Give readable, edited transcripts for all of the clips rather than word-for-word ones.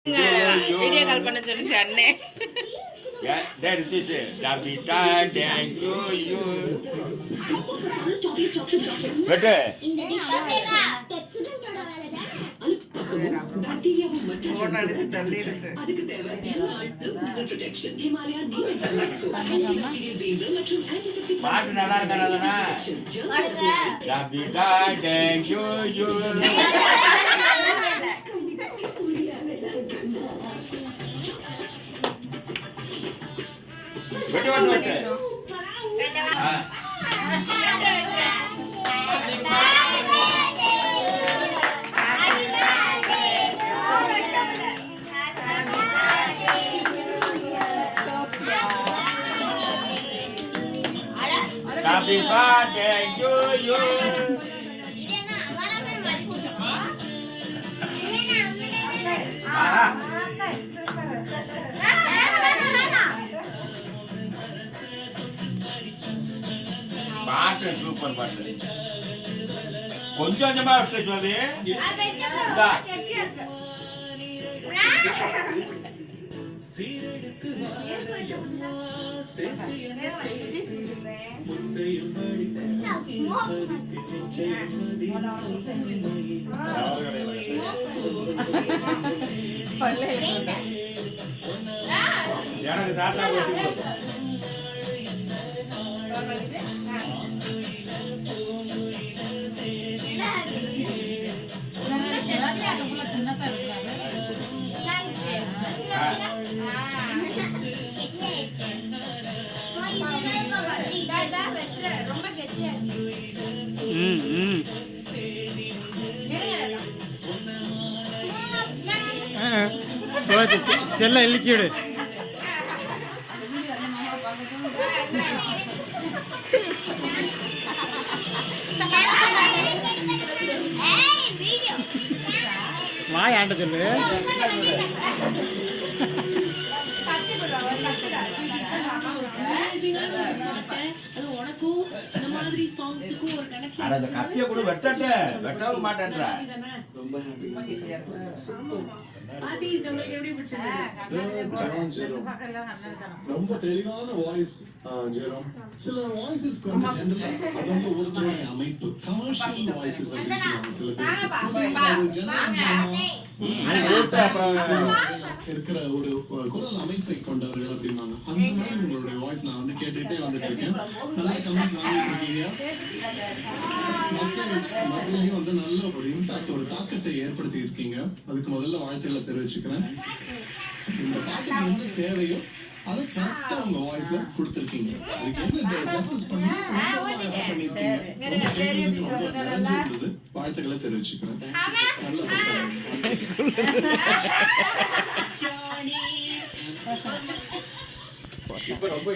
Video call பண்ண சொல்லுச்சு அண்ணே. That is it. Happy birthday to you. Better. பாட்டு நல்லா இருக்கா? Happy birthday to you. Betul betul. Happy birthday to you. பாட்டு சூப்பர் பாட்டு. கொஞ்சம் கொஞ்சமா விட்டு சொல்லி எனக்கு தாத்தா செல்ல இழுக்கிடு. வாய் ஆண்ட சொல்லு. அது உனக்கும் இந்த மாதிரி சாங்ஸ்க்கும் ஒரு கனெக்ஷன். அட கத்திய கூட வெட்டவே மாட்டேன்றா. ரொம்ப ஹாப்பி. ஆதி உங்களுக்கு எப்படி பிடிச்சது? ரொம்ப தெளிவான வாய்ஸ் ஜெரோம். சில வாய்ஸஸ் கொஞ்சம் ஜெனரலா அது வந்து ஒருத்தரோட அமைப்பு கமர்ஷியல் வாய்ஸஸ் அப்படின்னு சில இருக்கிற ஒரு குரல் அமைப்பை கொண்டவர்கள் அப்படிம்பாங்க. அந்த மாதிரி உங்களுடைய வாய்ஸ் நான் வந்து கேட்டுட்டே வந்துட்டு இருக்கேன். நல்ல கமெண்ட்ஸ் வாங்கிட்டு இருக்கீங்க. மக்கள் மத்தியிலையும் வந்து நல்ல ஒரு இம்பாக்ட் ஒரு தாக்கத்தை ஏற்படுத்தி இருக்கீங்க. அதுக்கு முதல்ல வாழ்த்துக்களை தெரிவிச்சுக்கிறேன். இந்த பாட்டுக்கு என்ன தேவையோ அதை கரெக்டா உங்க வாய்ஸ்ல கொடுத்துருக்கீங்க. அதுக்கு என்ன ஜஸ்டிஸ் பண்ணி பண்ணிருக்கீங்க. ரொம்ப நிறைஞ்சிருந்தது. வாழ்த்துக்களை தெரிவிச்சுக்கிறேன். நல்ல இப்ப ரொம்ப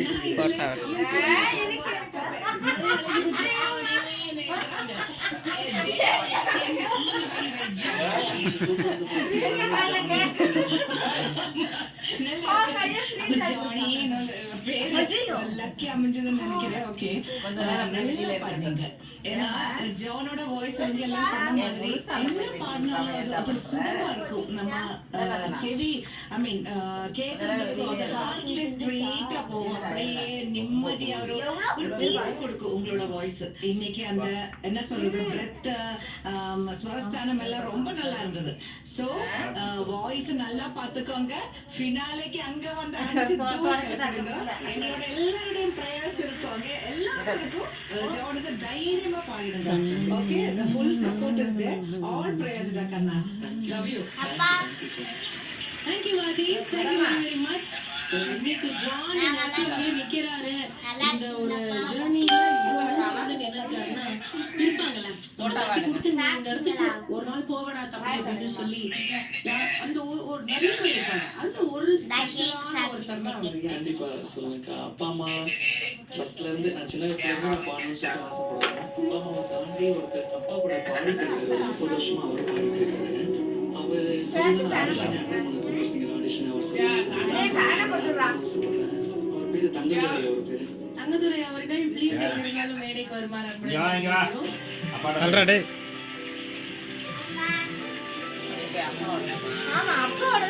அமைஞ்சதுன்னு நினைக்கிறேன். ஓகே, ஏன்னா ஜானோட வாய்ஸ் வந்து எல்லாம் சொன்ன மாதிரி என்ன பாடினாலும் அது ஒரு சுகமா இருக்கும். நம்ம செவி ஐ மீன் கேட்கறதுக்கு அந்த ஹார்ட்ல ஸ்ட்ரெயிட்டா போகும். அப்படியே நிம்மதியா ஒரு பீஸ் கொடுக்கும் உங்களோட வாய்ஸ். இன்னைக்கு அந்த என்ன சொல்றது பிரெத் ஸ்வரஸ்தானம் எல்லாம் ரொம்ப நல்லா இருந்தது. சோ வாய்ஸ் நல்லா பாத்துக்கோங்க. ஃபினாலேக்கு அங்க வந்து அடிச்சு எங்களோட எல்லாருடைய பிரேயர்ஸ் இருக்காங்க. எல்லாருக்கும் ஜானுக்கு தைரியமா பாடிடுங்க. Okay, the full support is there. All prayers da kanna. Love you. Thank you Adis. Thank you very much. இன்னைக்கு ஜான் வந்து நிக்கிறாரு. இந்த ஒரு ஜர்னில இவ்வளவு வந்து நினைக்கிறாருன்னா இருப்பாங்கல்ல. கொடுத்து இந்த இடத்துக்கு ஒரு நாள் போவடா தம்பி அப்படின்னு சொல்லி அந்த ஒரு நிறைய பேர் இருப்பாங்க. அந்த ஒரு ஸ்பெஷலான ஒருத்தர் தான் அவருக்கு. கண்டிப்பா சொல்லுங்க. அப்பா அம்மா ஃபர்ஸ்ட்ல இருந்து நான் சின்ன வயசுல இருந்து நான் பாடணும்னு சொல்லிட்டு ஆசைப்படுவேன். அப்பா அம்மாவை தாண்டி ஒருத்தர் அப்பா கூட பாடிட்டு இருக்காரு. 30 வருஷமா அவர் பாடிட்டு இருக்காரு. அவர் சொல்லி ஆடிஷன் அட்டன் பண்ண சூப்பர் சிங்கர் ஆடிஷன் அவர் சொல்லி அவர் பேரு தங்கதுரை. அவர் பேரு தங்கதுரை அவர்கள் ப்ளீஸ் எங்களாலும் மேடைக்கு வருமாறு அன்புடன் ஆமா அப்பாவோட